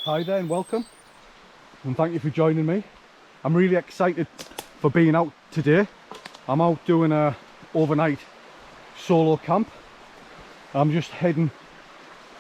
Hi there and welcome, and thank you for joining me. I'm really excited for being out today. I'm out doing a overnight solo camp. I'm just heading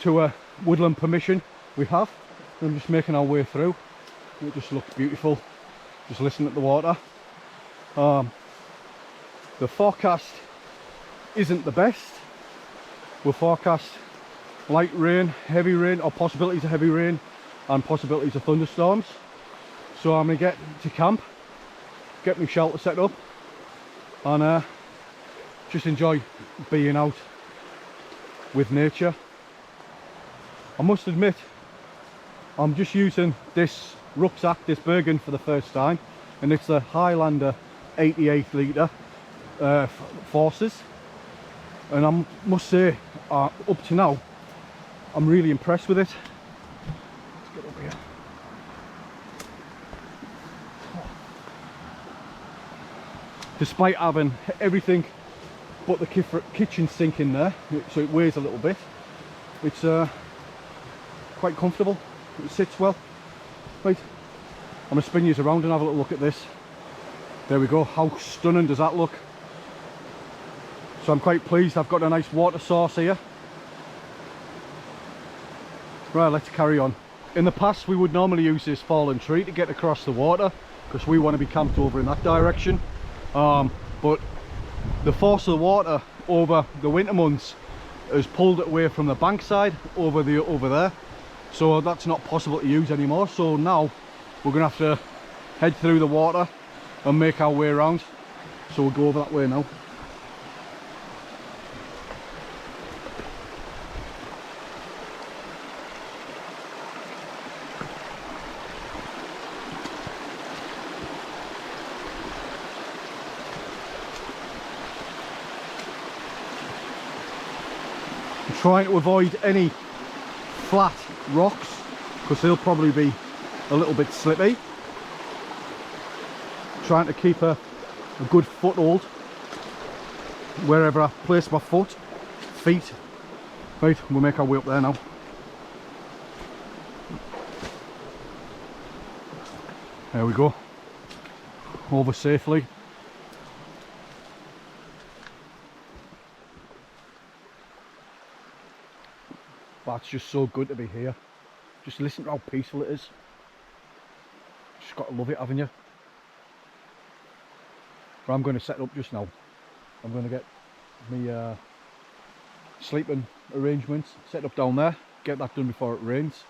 to a woodland permission we have. I'm just making our way through. It just looks beautiful, just listening to the water. The forecast isn't the best. We're forecast light rain, heavy rain, or possibilities of heavy rain and possibilities of thunderstorms. So I'm going to get to camp, get my shelter set up, and just enjoy being out with nature. I must admit, I'm just using this rucksack, this Bergen, for the first time, and it's the Highlander 88 litre Forces, and I must say, up to now, I'm really impressed with it. Let's get over here. Despite having everything but the kitchen sink in there, so it weighs a little bit, it's quite comfortable. It sits well. Right, I'm going to spin you around and have a little look at this. There we go. How stunning does that look? So I'm quite pleased. I've got a nice water source here. Right, let's carry on. In the past we would normally use this fallen tree to get across the water because we want to be camped over in that direction. But the force of the water over the winter months has pulled it away from the bankside over there. So that's not possible to use anymore. So now we're going to have to head through the water and make our way around. So we'll go over that way now. I'm trying to avoid any flat rocks because they'll probably be a little bit slippy. Trying to keep a good foothold wherever I place my feet. Right, we'll make our way up there now. There we go, over safely. But it's just so good to be here. Just listen to how peaceful it is. Just got to love it, haven't you? But I'm going to set up just now. I'm going to get my sleeping arrangements set up down there. Get that done before it rains.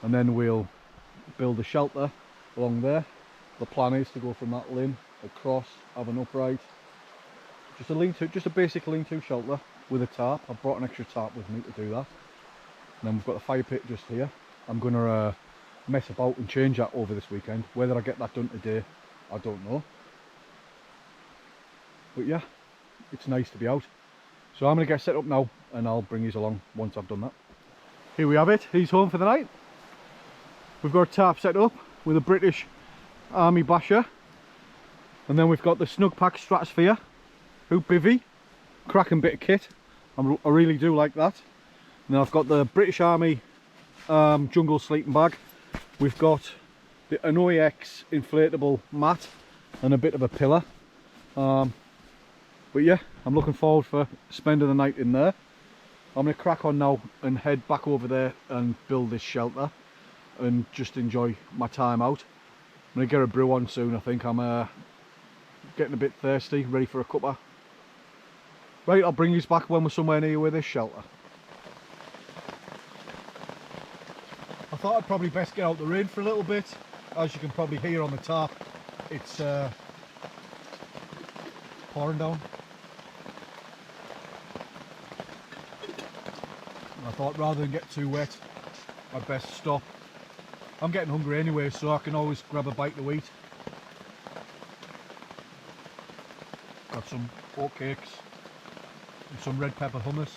And then we'll build a shelter along there. The plan is to go from that lane across, have an upright. Just a lean-to, just a basic lean-to shelter with a tarp. I've brought an extra tarp with me to do that. And then we've got the fire pit just here. I'm going to mess about and change that over this weekend. Whether I get that done today, I don't know. But yeah, it's nice to be out. So I'm going to get set up now and I'll bring you along once I've done that. Here we have it. He's home for the night. We've got a tarp set up with a British Army basher. And then we've got the Snugpak stratosphere, bivvy. Cracking bit of kit. I really do like that. Now I've got the British Army jungle sleeping bag. We've got an OEX inflatable mat and a bit of a pillar. But yeah, I'm looking forward for spending the night in there. I'm going to crack on now and head back over there and build this shelter and just enjoy my time out. I'm going to get a brew on soon. I think I'm getting a bit thirsty, ready for a cuppa. Right, I'll bring you back when we're somewhere near with this shelter. I thought I'd probably best get out the rain for a little bit. As you can probably hear on the tarp, it's pouring down. And I thought rather than get too wet, I'd best stop. I'm getting hungry anyway, so I can always grab a bite to eat. Got some oat cakes and some red pepper hummus.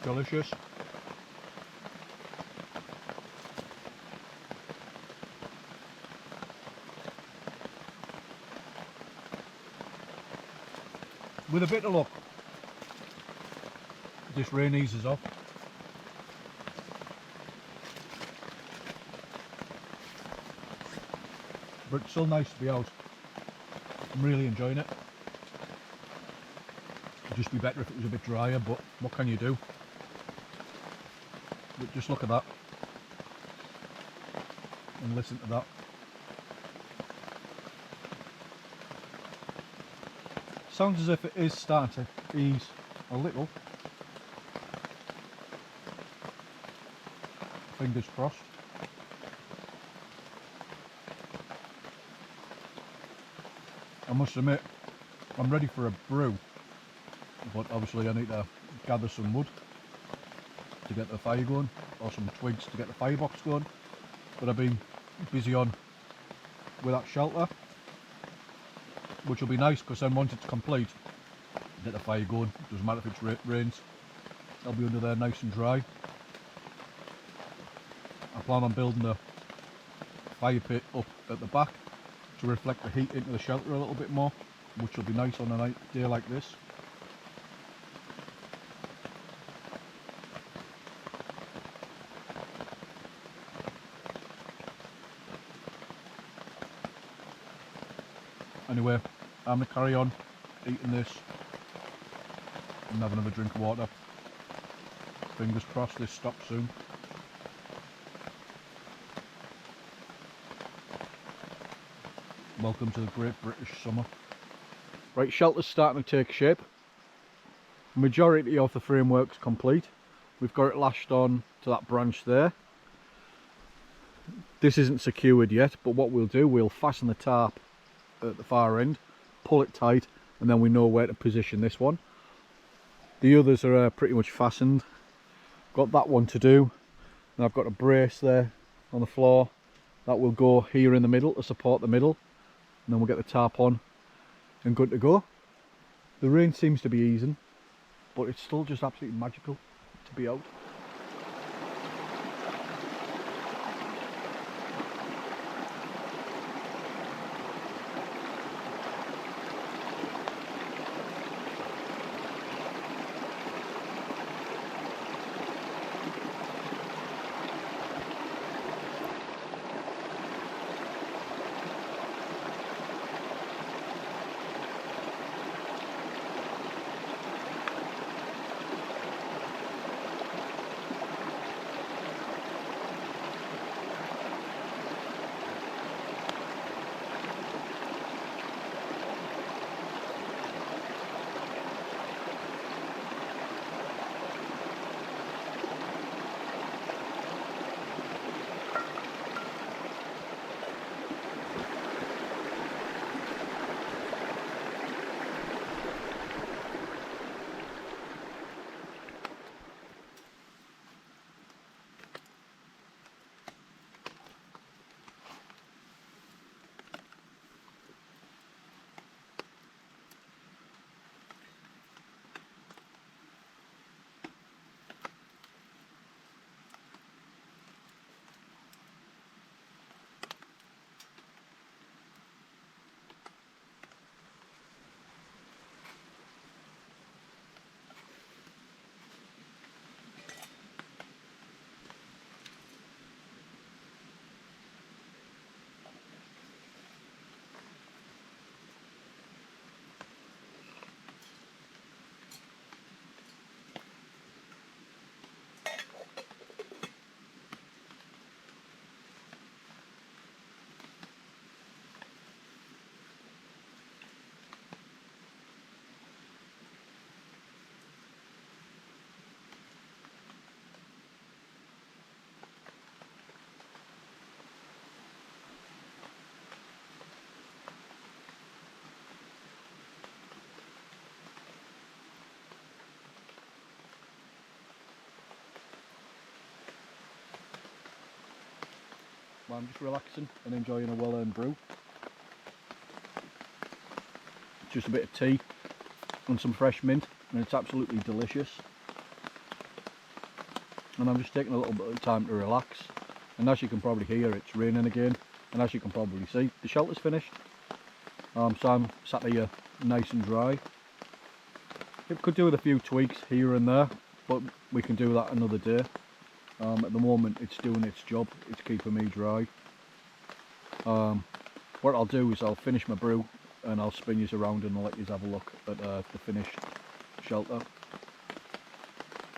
Delicious. with a bit of luck, this rain eases off. But it's still nice to be out. I'm really enjoying it. It'd just be better if it was a bit drier, but what can you do? But just look at that. And listen to that. Sounds as if it is starting to ease a little. Fingers crossed. I must admit, I'm ready for a brew, but obviously I need to gather some wood to get the fire going, or some twigs to get the firebox going. But I've been busy on with that shelter, which will be nice because then once it's complete, get the fire going. Doesn't matter if it rains, I'll be under there nice and dry. I plan on building a fire pit up at the back to reflect the heat into the shelter a little bit more, which will be nice on a day like this. Anyway, I'm going to carry on eating this and have another drink of water. Fingers crossed this stops soon. Welcome to the Great British Summer. Right, shelter's starting to take shape. Majority of the framework's complete. We've got it lashed on to that branch there. This isn't secured yet, but what we'll do, we'll fasten the tarp at the far end, pull it tight, and then we know where to position this one. The others are pretty much fastened. Got that one to do, and I've got a brace there on the floor that will go here in the middle to support the middle, and then we'll get the tarp on and good to go. The rain seems to be easing, but it's still just absolutely magical to be out. Well, I'm just relaxing and enjoying a well-earned brew. Just a bit of tea and some fresh mint, and it's absolutely delicious. And I'm just taking a little bit of time to relax. And as you can probably hear, it's raining again. And as you can probably see, the shelter's finished. So I'm sat here nice and dry. It could do with a few tweaks here and there, but we can do that another day. At the moment it's doing its job, it's keeping me dry. What I'll do is I'll finish my brew and I'll spin you around and I'll let you have a look at the finished shelter.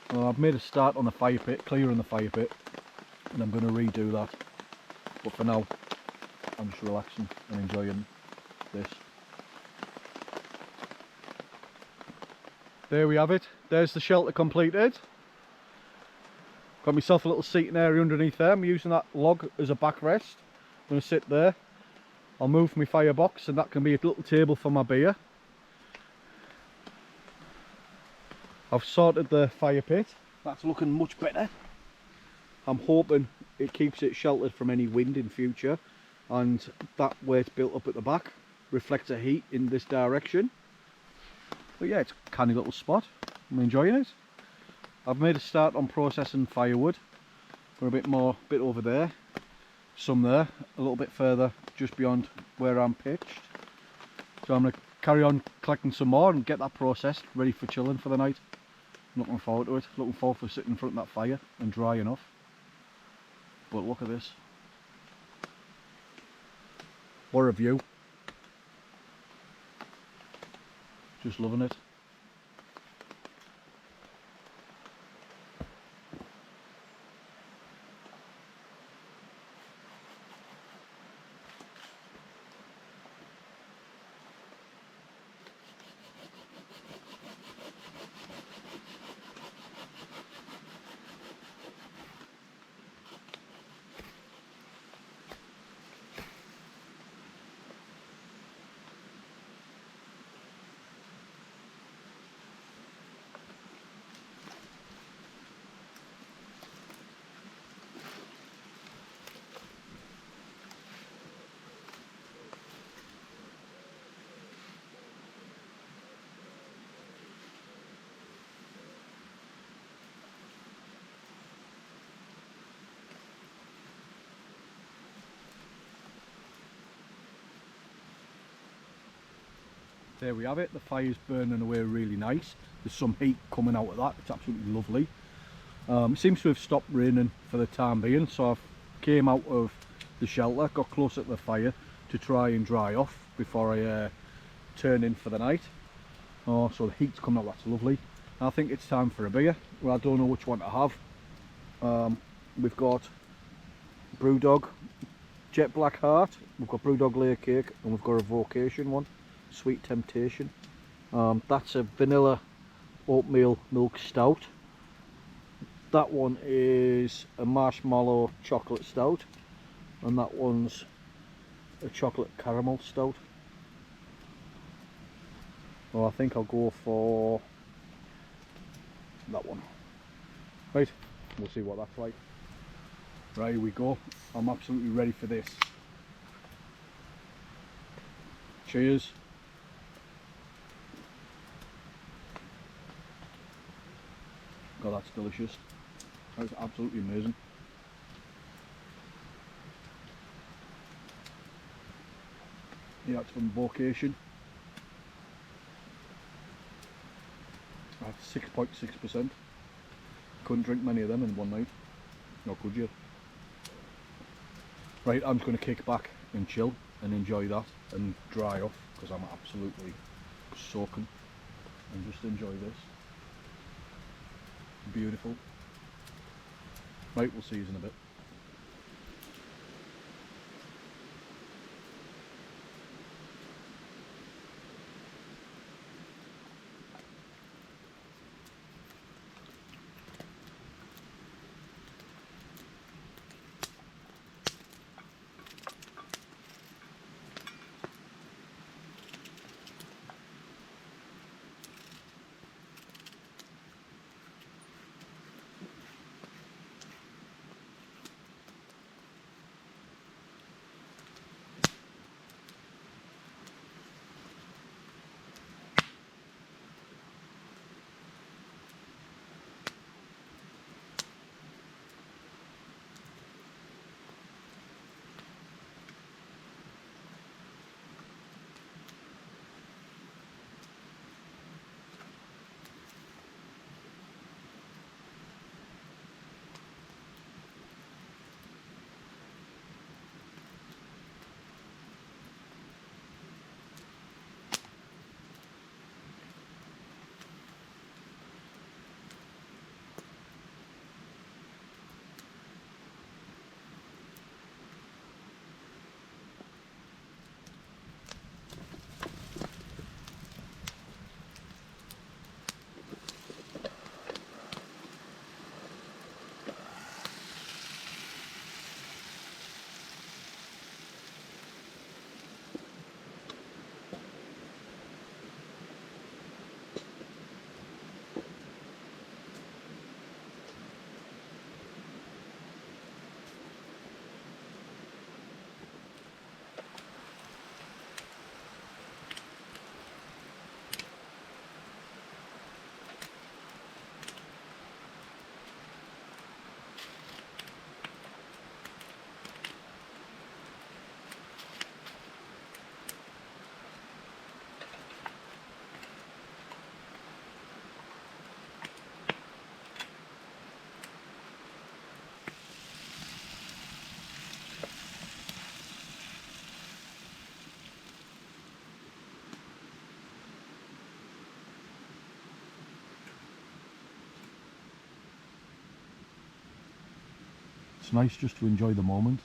I've made a start on the fire pit, clearing the fire pit, and I'm going to redo that. But for now, I'm just relaxing and enjoying this. There we have it. There's the shelter completed. Got myself a little seating area underneath there. I'm using that log as a backrest. I'm going to sit there. I'll move my firebox and that can be a little table for my beer. I've sorted the fire pit. That's looking much better. I'm hoping it keeps it sheltered from any wind in future, and that way it's built up at the back reflects the heat in this direction. But yeah, it's a canny little spot. I'm enjoying it. I've made a start on processing firewood. Got a bit over there, some there, a little bit further just beyond where I'm pitched. So I'm going to carry on collecting some more and get that processed, ready for chilling for the night. I'm looking forward to it, looking forward to sitting in front of that fire and drying off. But look at this. What a view. Just loving it. There we have it, the fire's burning away really nice. There's some heat coming out of that, it's absolutely lovely. It seems to have stopped raining for the time being, so I've came out of the shelter, got closer to the fire to try and dry off before I turn in for the night. Oh, so the heat's coming out, that's lovely. I think it's time for a beer. Well, I don't know which one to have. We've got Brewdog Jet Black Heart, we've got Brewdog Layer Cake, and we've got a Vocation one. Sweet Temptation. That's a vanilla oatmeal milk stout. That one is a marshmallow chocolate stout, and that one's a chocolate caramel stout. Well, I think I'll go for that one. Right, we'll see what that's like. Right, here we go. I'm absolutely ready for this. Cheers. God, that's delicious. That's absolutely amazing. Yeah, it's from Vocation. That's 6.6%. Couldn't drink many of them in one night. No, could you? Right, I'm just going to kick back and chill and enjoy that and dry off because I'm absolutely soaking, and just enjoy this. Beautiful. Right, we'll see you in a bit. It's nice just to enjoy the moment.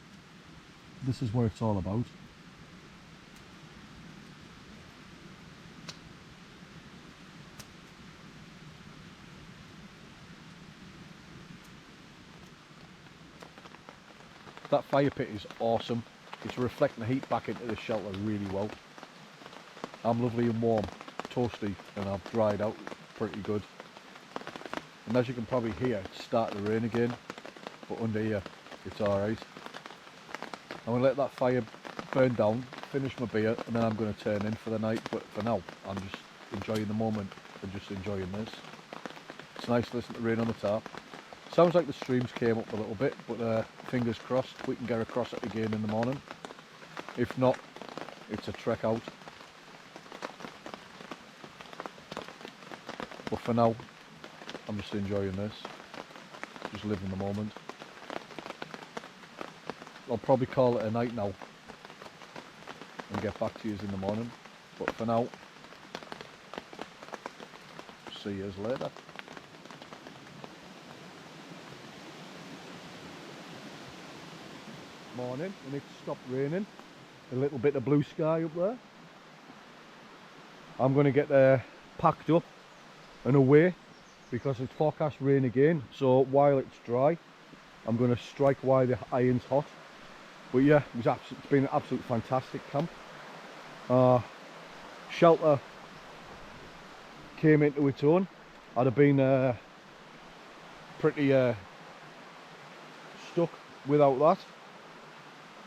This is what it's all about. That fire pit is awesome. It's reflecting the heat back into the shelter really well. I'm lovely and warm, toasty, and I've dried out pretty good. And as you can probably hear, it's starting to rain again, but under here it's alright. I'm going to let that fire burn down, finish my beer, and then I'm going to turn in for the night. But for now, I'm just enjoying the moment and just enjoying this. It's nice to listen to rain on the tarp. Sounds like the streams came up a little bit, but fingers crossed we can get across it again in the morning. If not, it's a trek out. But for now, I'm just enjoying this, just living the moment. I'll probably call it a night now and get back to you in the morning, but for now, see you later. Morning, and it's stopped raining. A little bit of blue sky up there. I'm going to get packed up and away because it's forecast rain again, so while it's dry I'm going to strike while the iron's hot. But yeah, it's been an absolute fantastic camp. Shelter came into its own. I'd have been pretty stuck without that.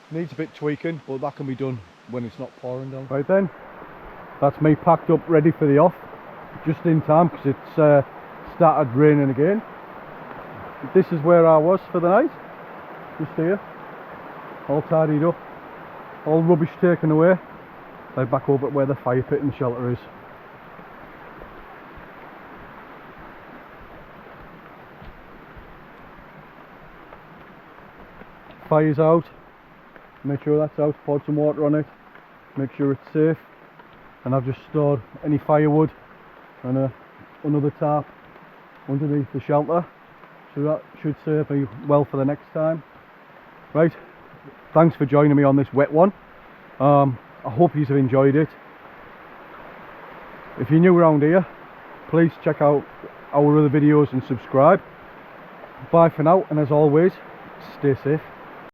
Needs a bit tweaking, but that can be done when it's not pouring down. Right then, that's me packed up ready for the off, just in time because it's started raining again. This is where I was for the night, just here, all tidied up, all rubbish taken away. Right back over at where the fire pit and shelter is. Fire's out. Make sure that's out, poured some water on it, make sure it's safe, and I've just stored any firewood and another tarp underneath the shelter, so that should serve me well for the next time. Right, thanks for joining me on this wet one. I hope you've enjoyed it. If you're new around here, please check out our other videos and subscribe. Bye for now, and as always, stay safe.